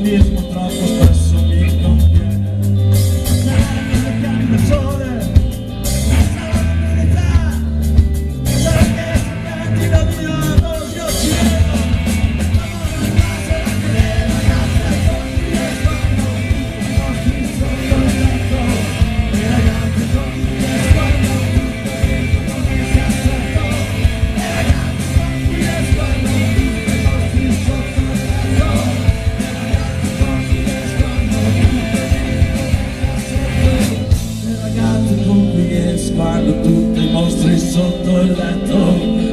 cinismo troppo spesso mi conviene. Sarà che cambia il sole, sarà la verità, sarà che se da Milano io ci vedo, la base la che ragazze con cui escono, i nostri sotto il letto, i ragazzi con cui escono, come si assetto, i ragazzi con cui escono, i nostri sotto il letto, i ragazzi con cui escono, i ragazzi con cui escono, tutti i mostri sotto il letto,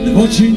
le voci